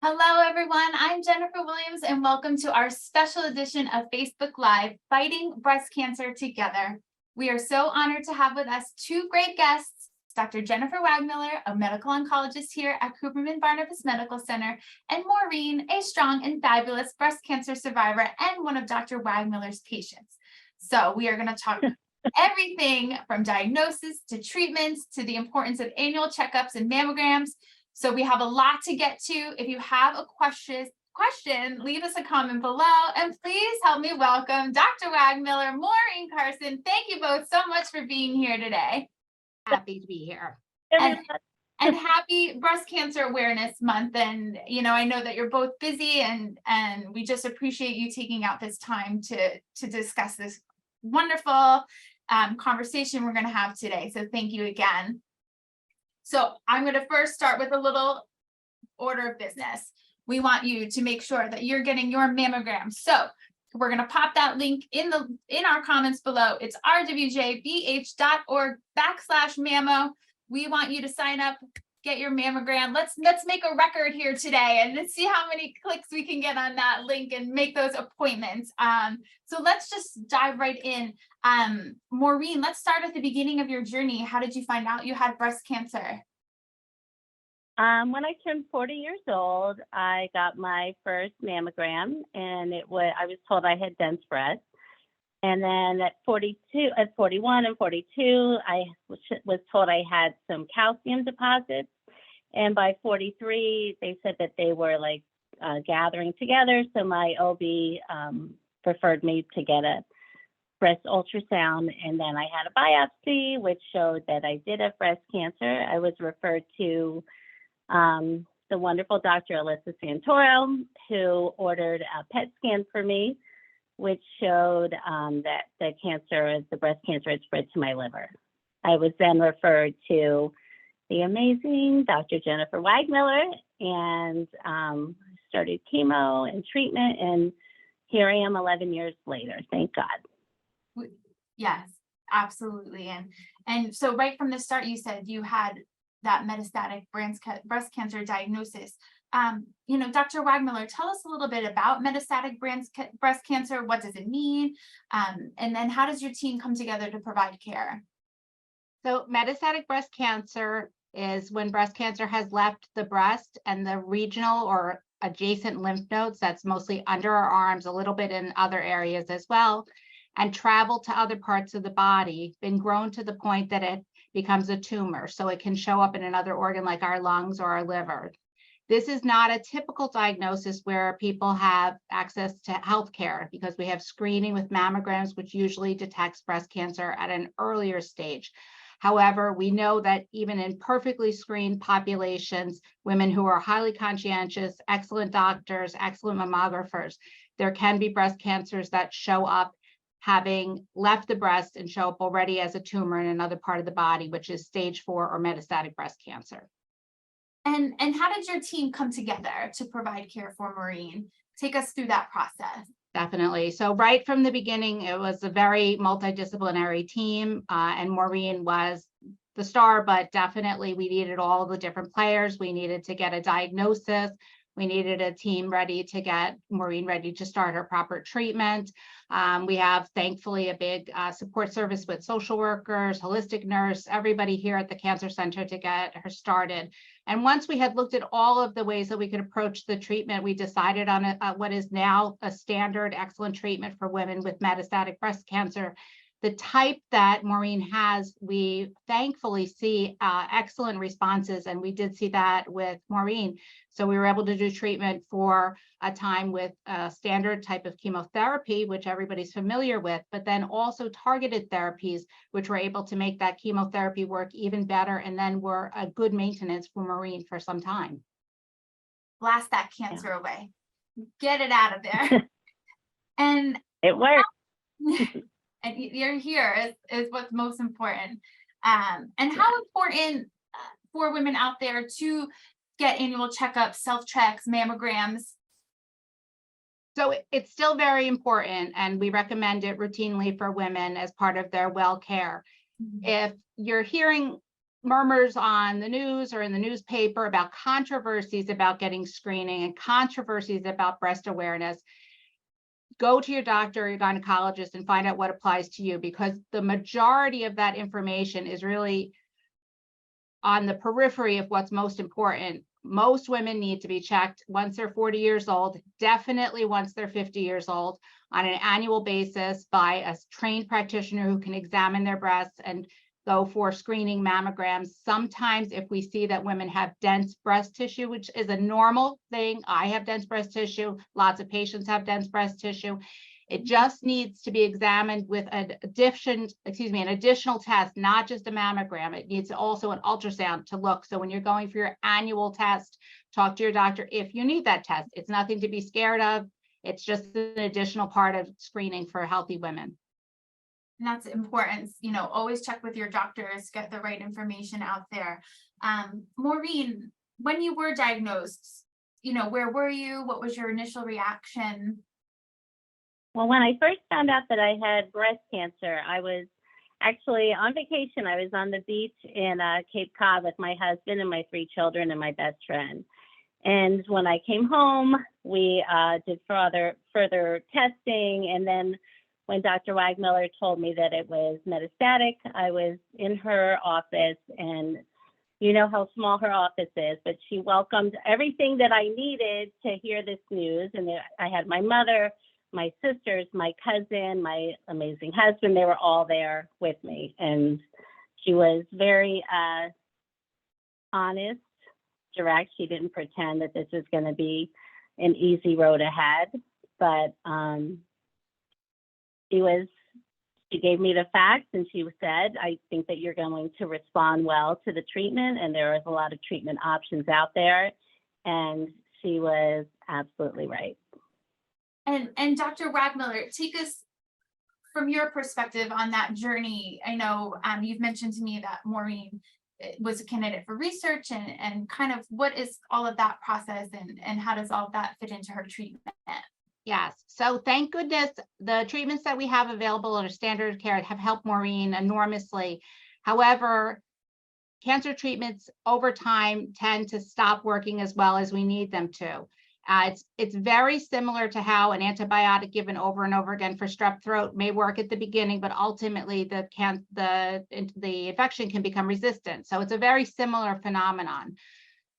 Hello, everyone. I'm Jennifer Williams, and welcome to our special edition of Facebook Live, Fighting Breast Cancer Together. We are so honored to have with us two great guests, Dr. Jennifer Wagmiller, a medical oncologist here at Cooperman Barnabas Medical Center, and Maureen, a strong and fabulous breast cancer survivor and one of Dr. Wagmiller's patients. So we are going to talk everything from diagnosis to treatments to the importance of annual checkups and mammograms. So we have a lot to get to. If you have a question, leave us a comment below, and please help me welcome Dr. Wagmiller, Maureen Carson. Thank you both so much for being here today. Happy to be here. And happy Breast Cancer Awareness Month. And I know that you're both busy, and we just appreciate you taking out this time to discuss this wonderful conversation we're going to have today. So thank you again. So I'm going to first start with a little order of business. We want you to make sure that you're getting your mammogram. So we're going to pop that link in our comments below. It's rwjbh.org/mammo. We want you to sign up, get your mammogram. Let's make a record here today, and let's see how many clicks we can get on that link and make those appointments. So let's just dive right in. Maureen, let's start at the beginning of your journey. How did you find out you had breast cancer? When I turned 40 years old, I got my first mammogram, and I was told I had dense breasts. And then at 41 and 42, I was told I had some calcium deposits. And by 43, they said that they were gathering together. So my OB preferred me to get a breast ultrasound. And then I had a biopsy, which showed that I did have breast cancer. I was referred to the wonderful Dr. Alyssa Santoro, who ordered a PET scan for me, which showed that the breast cancer had spread to my liver. I was then referred to the amazing Dr. Jennifer Wagmiller and started chemo and treatment, and here I am 11 years later, thank God. Yes, absolutely. And so right from the start, you said you had that metastatic breast cancer diagnosis. Dr. Wagmiller, tell us a little bit about metastatic breast cancer. What does it mean? And then how does your team come together to provide care? So metastatic breast cancer is when breast cancer has left the breast and the regional or adjacent lymph nodes, that's mostly under our arms, a little bit in other areas as well, and traveled to other parts of the body, been grown to the point that it becomes a tumor. So it can show up in another organ like our lungs or our liver. This is not a typical diagnosis where people have access to healthcare, because we have screening with mammograms, which usually detects breast cancer at an earlier stage. However, we know that even in perfectly screened populations, women who are highly conscientious, excellent doctors, excellent mammographers, there can be breast cancers that show up having left the breast and show up already as a tumor in another part of the body, which is stage 4 or metastatic breast cancer. And how did your team come together to provide care for Maureen? Take us through that process. Definitely. So right from the beginning, it was a very multidisciplinary team, and Maureen was the star, but definitely we needed all the different players. We needed to get a diagnosis. We needed a team ready to get Maureen ready to start her proper treatment. We have, thankfully, a big support service with social workers, holistic nurse, everybody here at the Cancer Center to get her started. And once we had looked at all of the ways that we could approach the treatment, we decided on what is now a standard excellent treatment for women with metastatic breast cancer. The type that Maureen has, we thankfully see excellent responses, and we did see that with Maureen. So we were able to do treatment for a time with a standard type of chemotherapy, which everybody's familiar with, but then also targeted therapies, which were able to make that chemotherapy work even better, and then were a good maintenance for Maureen for some time. Blast that cancer away. Get it out of there. And it worked. And you're here is what's most important. And how important for women out there to get annual checkups, self-checks, mammograms? So it's still very important, and we recommend it routinely for women as part of their well care. If you're hearing murmurs on the news or in the newspaper about controversies about getting screening and controversies about breast awareness, go to your doctor or your gynecologist and find out what applies to you, because the majority of that information is really on the periphery of what's most important. Most women need to be checked once they're 40 years old, definitely once they're 50 years old, on an annual basis by a trained practitioner who can examine their breasts and go for screening mammograms. Sometimes if we see that women have dense breast tissue, which is a normal thing, I have dense breast tissue, lots of patients have dense breast tissue, it just needs to be examined with an additional test, not just a mammogram. It needs also an ultrasound to look. So when you're going for your annual test, talk to your doctor if you need that test. It's nothing to be scared of. It's just an additional part of screening for healthy women. And that's important, you know, always check with your doctors, get the right information out there. Maureen, when you were diagnosed, you know, where were you? What was your initial reaction? Well, when I first found out that I had breast cancer, I was actually on vacation. I was on the beach in Cape Cod with my husband and my 3 children and my best friend. And when I came home, we did further testing. And then when Dr. Wagmiller told me that it was metastatic, I was in her office, and you know how small her office is, but she welcomed everything that I needed to hear this news. And I had my mother, my sisters, my cousin, my amazing husband, they were all there with me. And she was very honest, direct. She didn't pretend that this was going to be an easy road ahead, but she gave me the facts, and she said, I think that you're going to respond well to the treatment, and there is a lot of treatment options out there. And she was absolutely right. And Dr. Wagmiller, take us from your perspective on that journey. I know you've mentioned to me that Maureen was a candidate for research, and kind of what is all of that process, and how does all of that fit into her treatment? Yes, so thank goodness the treatments that we have available under standard of care have helped Maureen enormously. However, cancer treatments over time tend to stop working as well as we need them to. It's very similar to how an antibiotic given over and over again for strep throat may work at the beginning, but ultimately the infection can become resistant. So it's a very similar phenomenon.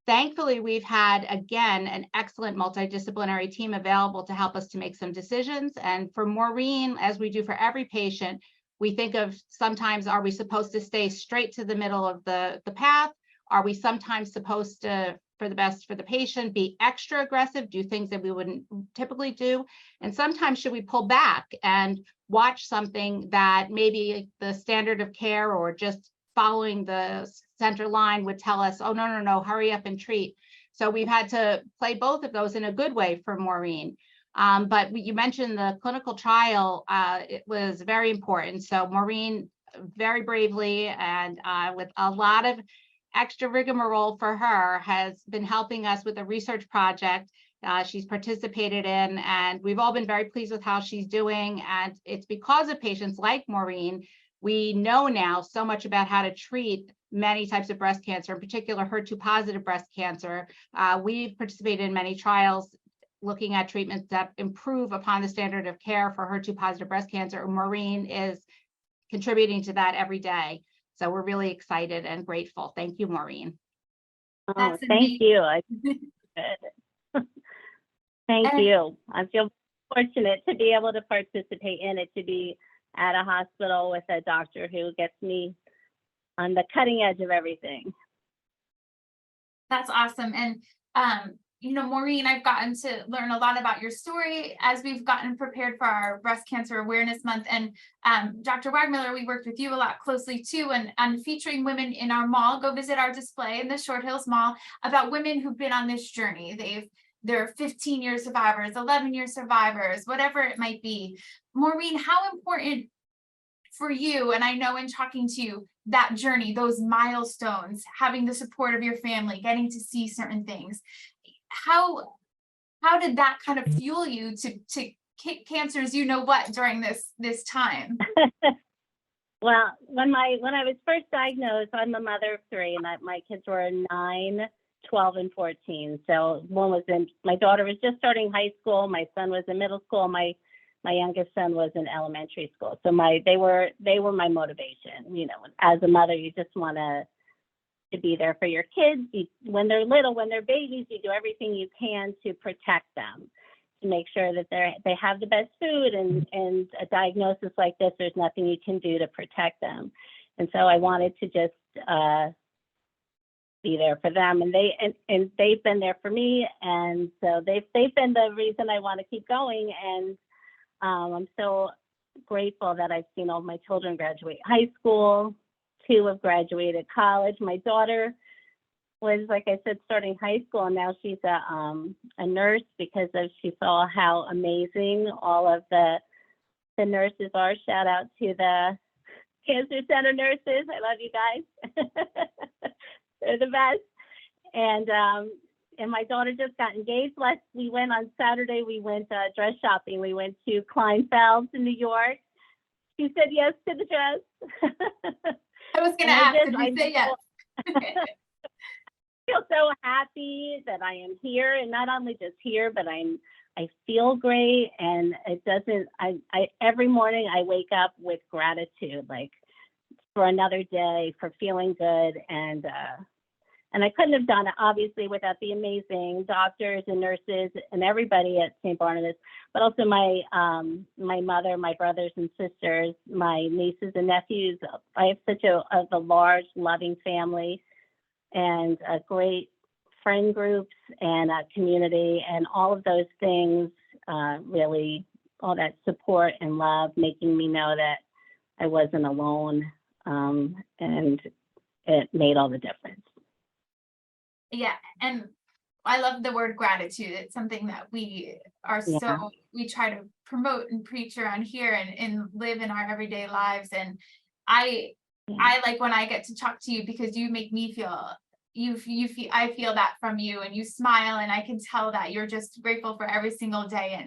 Thankfully, we've had, again, an excellent multidisciplinary team available to help us to make some decisions. And for Maureen, as we do for every patient, we think of sometimes, are we supposed to stay straight to the middle of the path? Are we sometimes supposed to, for the best for the patient, be extra aggressive, do things that we wouldn't typically do? And sometimes should we pull back and watch something that maybe the standard of care or just following the center line would tell us, oh, no, hurry up and treat. So we've had to play both of those in a good way for Maureen. But you mentioned the clinical trial, it was very important. So Maureen very bravely and with a lot of extra rigmarole for her has been helping us with a research project she's participated in, and we've all been very pleased with how she's doing. And it's because of patients like Maureen, we know now so much about how to treat many types of breast cancer, in particular HER2 positive breast cancer. We've participated in many trials looking at treatments that improve upon the standard of care for HER2 positive breast cancer. Maureen is contributing to that every day. So we're really excited and grateful. Thank you, Maureen. Oh, thank you. Thank you. I feel fortunate to be able to participate in it, to be at a hospital with a doctor who gets me on the cutting edge of everything. That's awesome. And you know, Maureen, I've gotten to learn a lot about your story as we've gotten prepared for our Breast Cancer Awareness Month. And Dr. Wagmiller, we worked with you a lot closely too, and featuring women in our mall. Go visit our display in the Short Hills Mall about women who've been on this journey. They're 15-year survivors, 11-year survivors, whatever it might be. Maureen, how important for you, and I know in talking to you, that journey, those milestones, having the support of your family, getting to see certain things, how did that kind of fuel you to kick cancer's you know what during this time? Well, when I was first diagnosed, I'm a mother of three, and my kids were 9, 12, and 14. So my daughter was just starting high school. My son was in middle school. My youngest son was in elementary school. So they were my motivation. You know, as a mother, you just want to be there for your kids. When they're little, when they're babies, you do everything you can to protect them, to make sure that they have the best food, and a diagnosis like this, there's nothing you can do to protect them. And so I wanted to just be there for them, and they've been there for me, and so they've been the reason I want to keep going. And I'm so grateful that I've seen all my children graduate high school. 2 have graduated college. My daughter was, like I said, starting high school, and now she's a nurse because she saw how amazing all of the nurses are. Shout out to the Cancer Center nurses. I love you guys. They're the best. And my daughter just got engaged. We went on Saturday. We went dress shopping. We went to Kleinfeld's in New York. She said yes to the dress. I was going to ask, did you say yes? Feel so happy that I am here, and not only just here, but I feel great, and it doesn't. I every morning I wake up with gratitude, like for another day, for feeling good, and I couldn't have done it obviously without the amazing doctors and nurses and everybody at St. Barnabas, but also my mother, my brothers and sisters, my nieces and nephews. I have such a large, loving family, and a great friend groups and a community, and all of those things, really, all that support and love, making me know that I wasn't alone, and it made all the difference. Yeah, and I love the word gratitude. It's something that we are we try to promote and preach around here, and live in our everyday lives. And I like when I get to talk to you, because you make me feel, I feel that from you, and you smile, and I can tell that you're just grateful for every single day.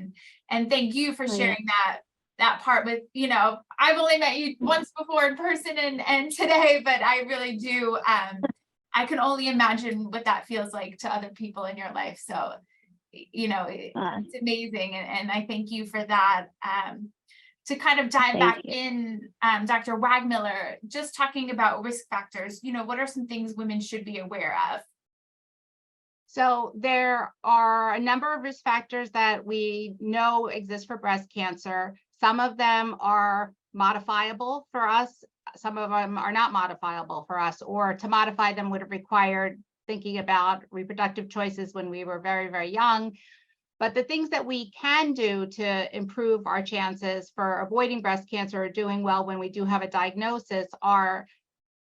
And thank you for sharing that part with, I've only met you once before in person and today, but I really do. I can only imagine what that feels like to other people in your life. So, it's amazing. And I thank you for that. To kind of dive back in, Dr. Wagmiller, just talking about risk factors, what are some things women should be aware of? So there are a number of risk factors that we know exist for breast cancer. Some of them are modifiable for us. Some of them are not modifiable for us, or to modify them would have required thinking about reproductive choices when we were very, very young. But the things that we can do to improve our chances for avoiding breast cancer or doing well when we do have a diagnosis are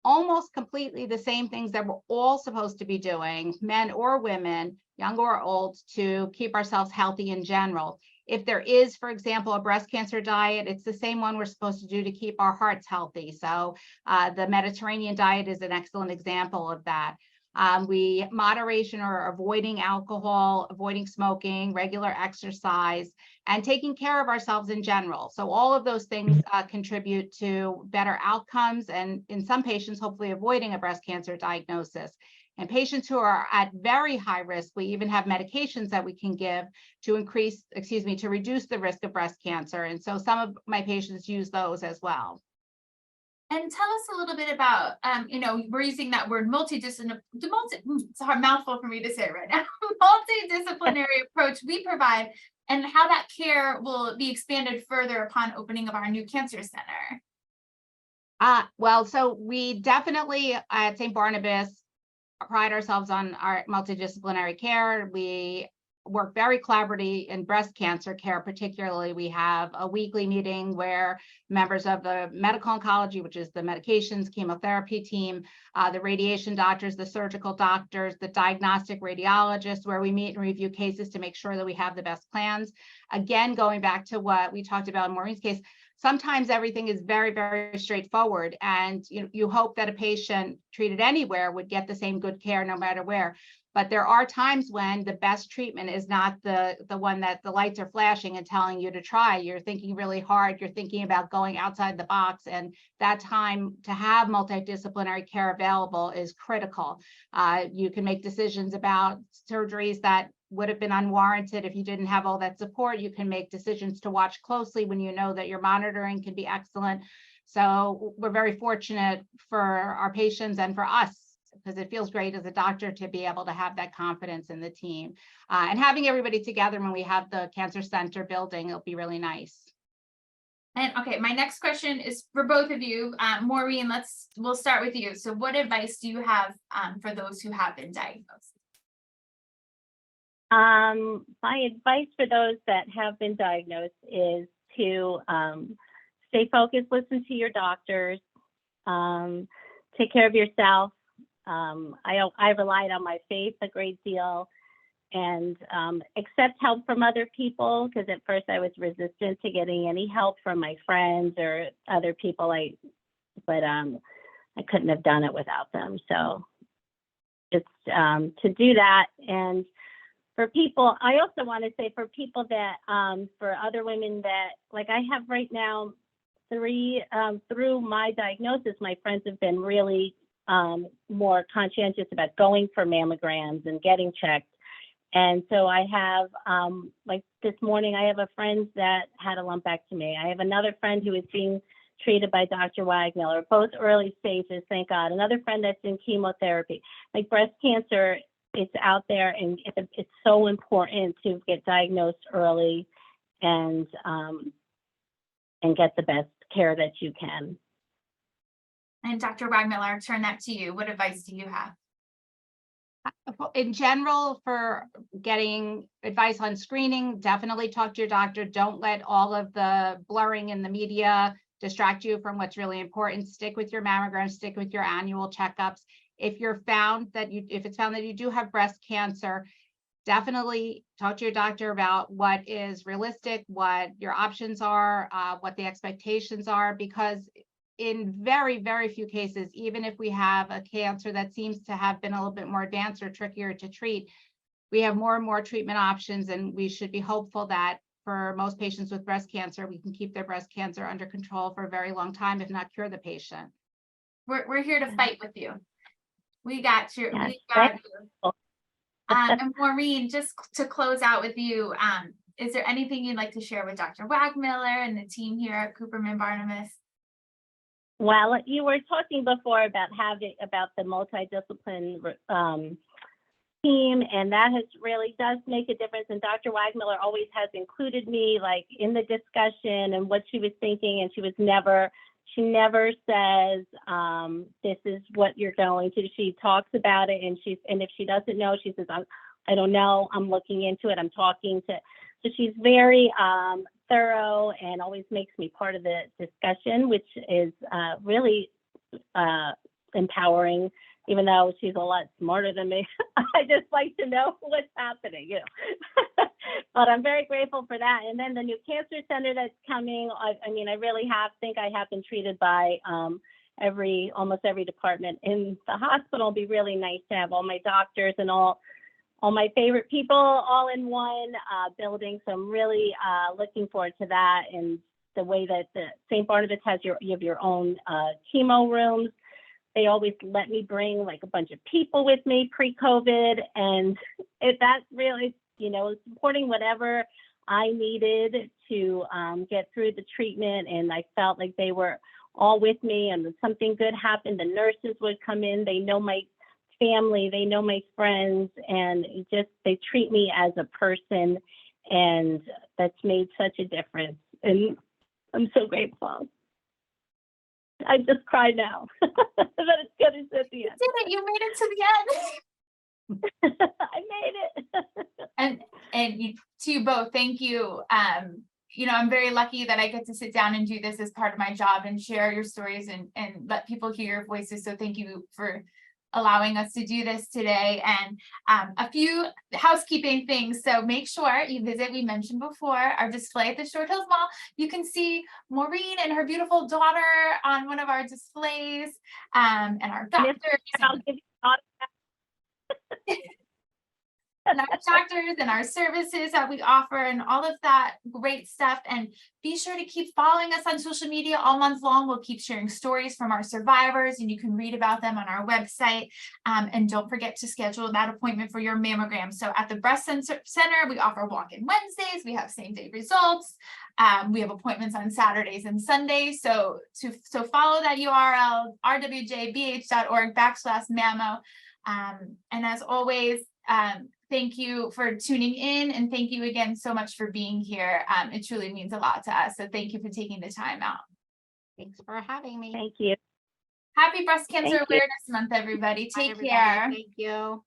almost completely the same things that we're all supposed to be doing, men or women, young or old, to keep ourselves healthy in general. If there is, for example, a breast cancer diet, it's the same one we're supposed to do to keep our hearts healthy. So the Mediterranean diet is an excellent example of that. Moderation or avoiding alcohol, avoiding smoking, regular exercise, and taking care of ourselves in general. So all of those things contribute to better outcomes, and in some patients, hopefully avoiding a breast cancer diagnosis. And patients who are at very high risk, we even have medications that we can give to reduce the risk of breast cancer. And so some of my patients use those as well. And tell us a little bit about, we're using that word multidisciplinary, it's a hard mouthful for me to say right now, multidisciplinary approach we provide, and how that care will be expanded further upon opening of our new cancer center. Well, so we definitely at St. Barnabas pride ourselves on our multidisciplinary care. We work very collaboratively in breast cancer care. Particularly, we have a weekly meeting where members of the medical oncology, which is the medications, chemotherapy team, the radiation doctors, the surgical doctors, the diagnostic radiologists, where we meet and review cases to make sure that we have the best plans. Again, going back to what we talked about in Maureen's case, sometimes everything is very, very straightforward, and you hope that a patient treated anywhere would get the same good care no matter where. But there are times when the best treatment is not the one that the lights are flashing and telling you to try. You're thinking really hard. You're thinking about going outside the box, and that time to have multidisciplinary care available is critical. You can make decisions about surgeries that would have been unwarranted if you didn't have all that support. You can make decisions to watch closely when you know that your monitoring can be excellent. So we're very fortunate for our patients and for us, because it feels great as a doctor to be able to have that confidence in the team. And having everybody together when we have the cancer center building, it'll be really nice. And okay, my next question is for both of you. Maureen, we'll start with you. So what advice do you have for those who have been diagnosed? My advice for those that have been diagnosed is to stay focused, listen to your doctors, take care of yourself. I relied on my faith a great deal, and accept help from other people, because at first I was resistant to getting any help from my friends or other people. But I couldn't have done it without them. So just to do that. And for people, I also want to say for people that, for other women that, like I have right now, through my diagnosis, my friends have been really more conscientious about going for mammograms and getting checked. And so I have, like this morning, I have a friend that had a lumpectomy. I have another friend who is being treated by Dr. Wagmiller, both early stages, thank God. Another friend that's in chemotherapy. Like breast cancer, it's out there, and it's so important to get diagnosed early and get the best care that you can. And Dr. Wagmiller, I'll turn that to you. What advice do you have? In general, for getting advice on screening, definitely talk to your doctor. Don't let all of the blurring in the media distract you from what's really important. Stick with your mammogram, stick with your annual checkups. If it's found that you do have breast cancer, definitely talk to your doctor about what is realistic, what your options are, what the expectations are, because in very, very few cases, even if we have a cancer that seems to have been a little bit more advanced or trickier to treat, we have more and more treatment options, and we should be hopeful that for most patients with breast cancer, we can keep their breast cancer under control for a very long time, if not cure the patient. We're here to fight with you. We got you. Yes, We got you. And Maureen, just to close out with you, is there anything you'd like to share with Dr. Wagmiller and the team here at Cooperman Barnabas? Well, you were talking before about the multidiscipline team, and that really does make a difference. And Dr. Wagmiller always has included me like in the discussion and what she was thinking, and she never says this is what you're going to. She talks about it, and if she doesn't know, she says, I don't know, I'm looking into it, I'm talking to. So she's very thorough and always makes me part of the discussion, which is really empowering, even though she's a lot smarter than me. I just like to know what's happening, But I'm very grateful for that. And then the new cancer center that's coming, I mean, I really think I have been treated by almost every department in the hospital. It'll be really nice to have all my doctors and all my favorite people all in one building. So I'm really looking forward to that, and the way that the St. Barnabas has you have your own chemo rooms. They always let me bring like a bunch of people with me pre-COVID, and that's really, supporting whatever I needed to get through the treatment. And I felt like they were all with me, and when something good happened, the nurses would come in. They know my family, they know my friends, and they treat me as a person, and that's made such a difference. And I'm so grateful. I just cried now, but it's good as at the end. You did it. You made it to the end. I made it. and to you both, thank you. I'm very lucky that I get to sit down and do this as part of my job and share your stories and let people hear your voices. So thank you for allowing us to do this today. And a few housekeeping things. So make sure you visit, we mentioned before, our display at the Short Hills Mall. You can see Maureen and her beautiful daughter on one of our displays, and our doctors. I'll give you and our doctors and our services that we offer and all of that great stuff. And be sure to keep following us on social media all month long. We'll keep sharing stories from our survivors and you can read about them on our website. And don't forget to schedule that appointment for your mammogram. So at the Breast Center, we offer walk-in Wednesdays. We have same-day results. We have appointments on Saturdays and Sundays. So follow that URL, rwjbh.org/mammo. And as always, thank you for tuning in and thank you again so much for being here. It truly means a lot to us. So thank you for taking the time out. Thanks for having me. Thank you. Happy Breast Cancer Thank you. Awareness Month, everybody. Bye, Take everybody. care. Thank you.